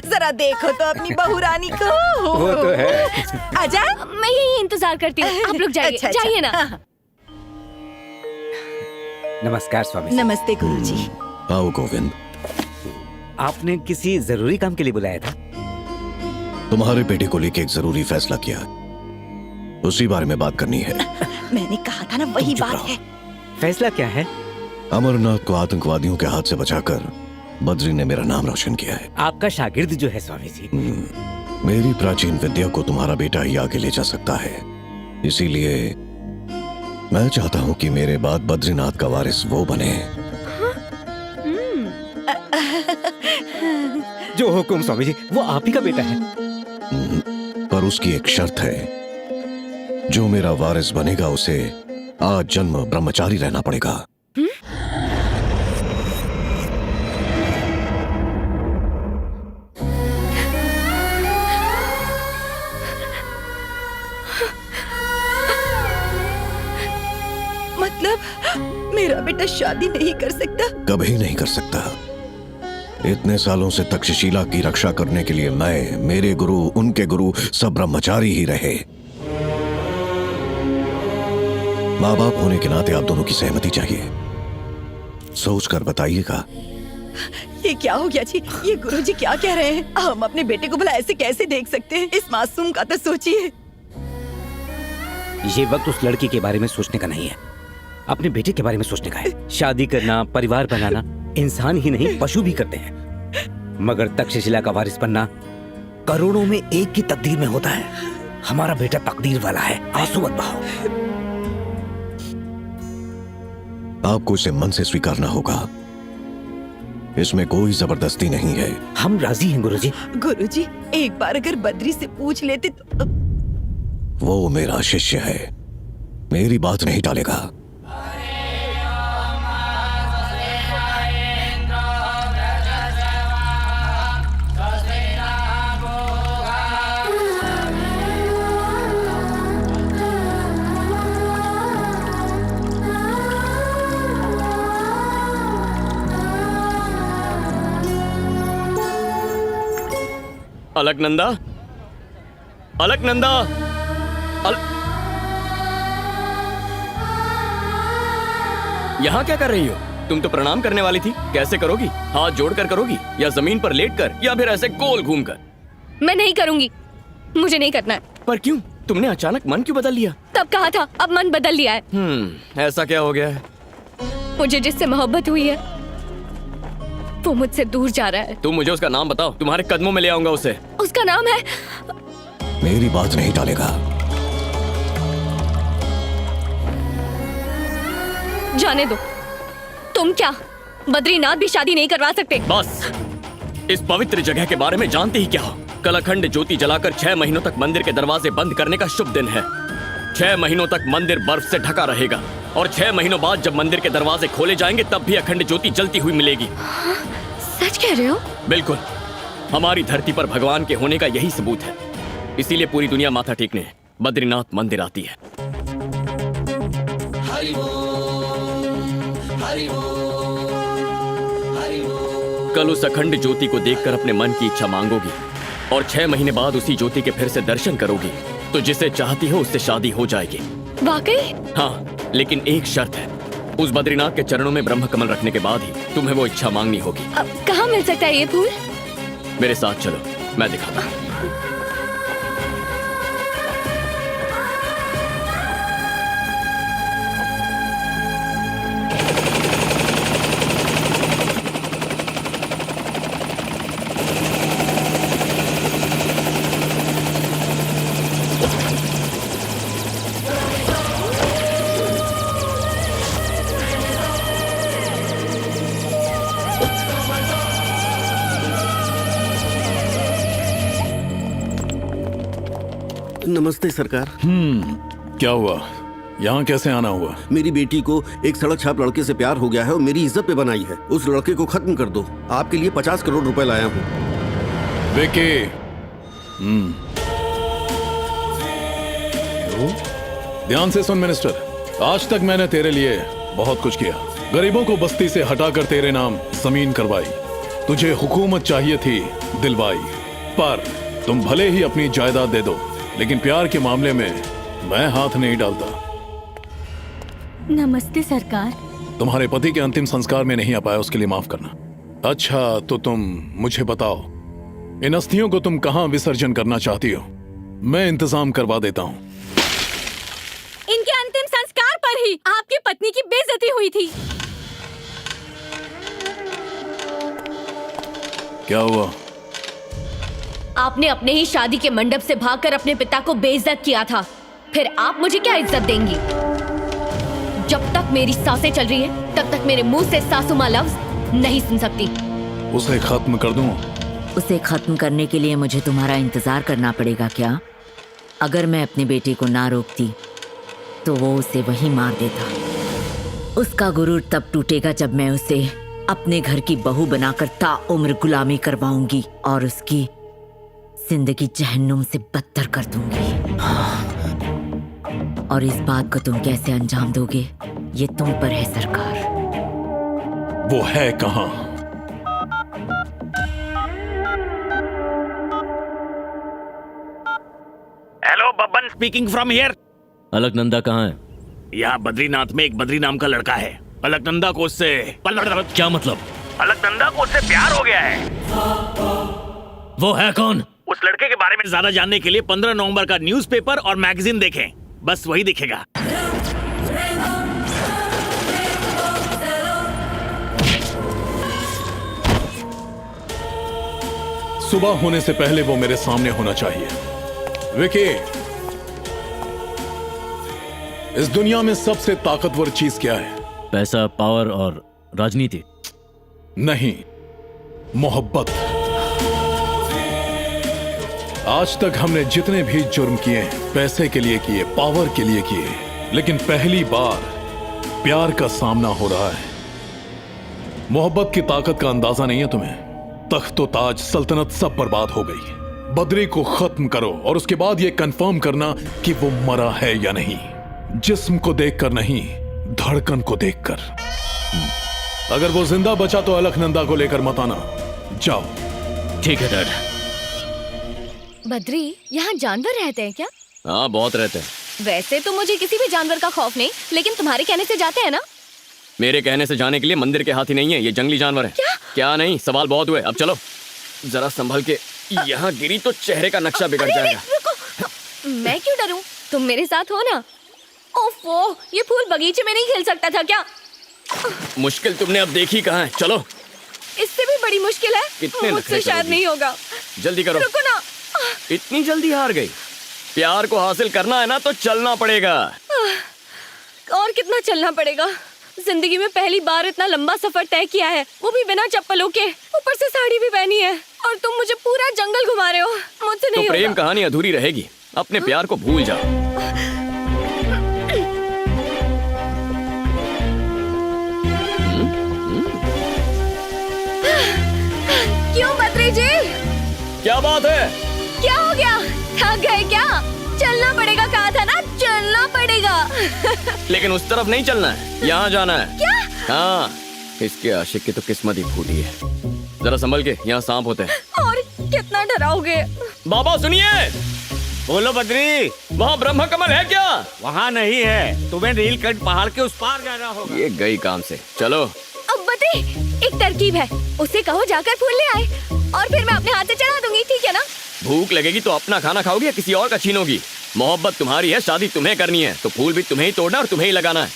जरा देखो तो अपनी बहू रानी को। वो तो है। आजा, मैं यही इंतजार करती हूँ, आप लोग जाइए। अच्छा, जाइए ना। हाँ। नमस्कार स्वामी जी। नमस्ते गुरुजी। आओ गोविंद। आपने किसी जरूरी काम के लिए बुलाया था? तुम्हारे बेटे को लेके एक जरूरी फैसला किया, उसी बारे में बात करनी है। मैंने कहा था ना, वही चुप बात रहो। है। फैसला क्या है? अमरनाथ को आतंकवादियों के हाथ से बचाकर बद्री ने मेरा नाम रोशन किया है। आपका शागिर्द जो है स्वामी जी, मेरी प्राचीन विद्या को तुम्हारा बेटा ही आगे ले जा सकता है, इसीलिए मैं चाहता हूँ कि मेरे बाद बद्रीनाथ का वारिस वो बने। जो हुकुम स्वामी जी, वो आप ही का बेटा है। पर उसकी एक शर्त है, जो मेरा वारिस बनेगा उसे आज जन्म ब्रह्मचारी रहना पड़ेगा। मतलब मेरा बेटा शादी नहीं कर सकता? कभी नहीं कर सकता। इतने सालों से तक्षशिला की रक्षा करने के लिए मैं, मेरे गुरु, उनके गुरु सब ब्रह्मचारी ही रहे। माँ बाप होने के नाते आप दोनों की सहमति चाहिए। सोच कर बताइएगा। ये क्या हो गया जी? ये गुरुजी क्या कह रहे हैं? हम अपने बेटे को भला ऐसे कैसे देख सकते हैं? इस मासूम का तो सोचिए। ये वक्त उस लड़की के बारे में सोचने का नहीं है, अपने बेटे के बारे में सोचने का है। शादी करना, परिवार बनाना इंसान ही नहीं पशु भी करते हैं, मगर तक्षशिला का वारिस बनना करोड़ों में एक की तकदीर में होता है। हमारा बेटा तकदीर वाला है, आंसू मत बहाओ। आपको इसे मन से स्वीकारना होगा, इसमें कोई जबरदस्ती नहीं है। हम राजी हैं गुरुजी। गुरुजी, एक बार अगर बद्री से पूछ लेते तो। वो मेरा शिष्य है, मेरी बात नहीं टालेगा। अलकनंदा, अलकनंदा, यहाँ क्या कर रही हो? तुम तो प्रणाम करने वाली थी, कैसे करोगी? हाथ जोड़कर करोगी या जमीन पर लेटकर या फिर ऐसे गोल घूमकर? मैं नहीं करूंगी, मुझे नहीं करना है। पर क्यों? तुमने अचानक मन क्यों बदल लिया? तब कहा था, अब मन बदल लिया है। ऐसा क्या हो गया है? मुझे जिससे मोहब्बत हुई है वो मुझसे दूर जा रहा है। तुम मुझे उसका नाम बताओ, तुम्हारे कदमों में ले आऊंगा उसे। उसका नाम है। मेरी बात नहीं टालेगा। जाने दो। तुम क्या बद्रीनाथ भी शादी नहीं करवा सकते? बस, इस पवित्र जगह के बारे में जानते ही क्या हो? कल अखंड ज्योति जलाकर 6 महीनों तक मंदिर के दरवाजे बंद करने का शुभ दिन है। 6 महीनों तक मंदिर बर्फ से ढका रहेगा और 6 महीनों बाद जब मंदिर के दरवाजे खोले जाएंगे तब भी अखंड ज्योति जलती हुई मिलेगी। सच कह रहे हो? बिल्कुल, हमारी धरती पर भगवान के होने का यही सबूत है। इसीलिए पूरी दुनिया माथा टेकने बद्रीनाथ मंदिर आती है। कल उस अखंड ज्योति को देखकर अपने मन की इच्छा मांगोगी और 6 महीने बाद उसी ज्योति के फिर से दर्शन करोगी तो जिसे चाहती हो उससे शादी हो जाएगी। वाकई? हाँ, लेकिन एक शर्त है, उस बद्रीनाथ के चरणों में ब्रह्म कमल रखने के बाद ही तुम्हें वो इच्छा मांगनी होगी। अब कहाँ मिल सकता है ये फूल? मेरे साथ चलो, मैं दिखाता हूँ। नमस्ते सरकार। क्या हुआ? यहाँ कैसे आना हुआ? मेरी बेटी को एक सड़क छाप लड़के से प्यार हो गया है और मेरी इज्जत पे बनाई है। उस लड़के को खत्म कर दो। आपके लिए 50 करोड़ रुपए लाया हूँ। विकी, ध्यान से सुन मिनिस्टर, आज तक मैंने तेरे लिए बहुत कुछ किया, गरीबों को बस्ती से हटाकर तेरे नाम जमीन करवाई। तुझे हुकूमत चाहिए थी दिलवाई, पर तुम भले ही अपनी जायदाद दे दो, लेकिन प्यार के मामले में मैं हाथ नहीं डालता। नमस्ते सरकार। तुम्हारे पति के अंतिम संस्कार में नहीं आ पाया, उसके लिए माफ करना। अच्छा, तो तुम मुझे बताओ, इन अस्थियों को तुम कहां विसर्जन करना चाहती हो? मैं इंतजाम करवा देता हूं। इनके अंतिम संस्कार पर ही आपकी पत्नी की बेइज्जती हुई थी। क्या हुआ? आपने अपने ही शादी के मंडप से भागकर अपने पिता को बेइज्जत किया था, फिर आप मुझे क्या इज्जत देंगी? जब तक मेरी सांसें चल रही हैं, तब तक मेरे मुंह से सासू माँ लफ्ज नहीं सुन सकती। उसे खत्म कर दूं? उसे खत्म करने के लिए मुझे तुम्हारा इंतजार करना पड़ेगा क्या? अगर मैं अपने बेटे को ना रोकती तो वो उसे वहीं मार देता। उसका गुरूर तब टूटेगा जब मैं उसे अपने घर की बहू बनाकर ताउम्र गुलामी करवाऊंगी और उसकी जिंदगी जहन्नुम से बदतर कर दूंगी। और इस बात को तुम कैसे अंजाम दोगे, ये तुम पर है सरकार। वो है कहां? Hello, Babban speaking from here. Alaknanda कहाँ है? यहाँ बद्रीनाथ में एक बद्री नाम का लड़का है। अलकनंदा को उससे क्या मतलब? अलकनंदा को उससे प्यार हो गया है। वो है कौन? उस लड़के के बारे में ज्यादा जानने के लिए 15 नवंबर का न्यूज़पेपर और मैगजीन देखें, बस वही दिखेगा। सुबह होने से पहले वो मेरे सामने होना चाहिए। विकी, इस दुनिया में सबसे ताकतवर चीज क्या है? पैसा, पावर और राजनीति? नहीं, मोहब्बत। आज तक हमने जितने भी जुर्म किए, पैसे के लिए किए, पावर के लिए किए, लेकिन पहली बार प्यार का सामना हो रहा है। मोहब्बत की ताकत का अंदाजा नहीं है तुम्हें? तख्तो ताज, सल्तनत सब बर्बाद हो गई। बद्री को खत्म करो और उसके बाद यह कंफर्म करना कि वो मरा है या नहीं। जिस्म को देखकर नहीं, धड़कन को देखकर। अगर वो जिंदा बचा तो अलकनंदा को लेकर मत आना। जाओ। ठीक है डैड। बद्री, यहाँ जानवर रहते हैं क्या? हाँ, बहुत रहते हैं। वैसे तो मुझे किसी भी जानवर का खौफ नहीं, लेकिन तुम्हारे कहने से जाते हैं ना? मेरे कहने से जाने के लिए मंदिर के हाथी नहीं है, ये जंगली जानवर है। क्या नहीं, सवाल बहुत हुए, अब चलो। जरा संभल के, यहाँ गिरी तो चेहरे का नक्शा बिगड़ जाएगा। रुको, मैं क्यों डरूं? तुम मेरे साथ हो ना। ओफो, ये फूल बगीचे में नहीं खिल सकता था क्या? मुश्किल तुमने अब देखी कहाँ है, चलो। इससे भी बड़ी मुश्किल है, कितने मुझसे नखरे शायद करोगी? नहीं होगा। जल्दी करो। रुको ना। इतनी जल्दी हार गई? प्यार को हासिल करना है ना तो चलना पड़ेगा। और कितना चलना पड़ेगा? जिंदगी में पहली बार इतना लंबा सफर तय किया है, वो भी बिना चप्पलों के, ऊपर से साड़ी भी पहनी है, और तुम मुझे पूरा जंगल घुमा रहे हो। मुझसे नहीं तो प्रेम होगा। कहानी अधूरी रहेगी। अपने प्यार को भूल जाओ। क्यों बद्री जी? क्या बात है? क्या हो गया? थक गए क्या? चलना पड़ेगा, कहा था ना, चलना पड़ेगा। लेकिन उस तरफ नहीं चलना है, यहाँ जाना है। क्या? हाँ, इसके आशिक की तो किस्मत ही फूटी है। जरा संभल के, यहाँ सांप होते हैं। और कितना डराओगे? बाबा सुनिए। बोलो बद्री, वहाँ ब्रह्म कमल है क्या? वहाँ नहीं है, तुम्हें नीलकंठ पहाड़ के उस पार जाना होगा। ये गई काम से, चलो। अब बद्री, एक तरकीब है, उसे कहो जाकर फूल ले आए, और फिर मैं अपने हाथ से चढ़ा दूंगी, ठीक है ना? भूख लगेगी तो अपना खाना खाओगी या किसी और का छीनोगी? मोहब्बत तुम्हारी है, शादी तुम्हें करनी है, तो फूल भी तुम्हें ही तोड़ना और तुम्हें ही लगाना है।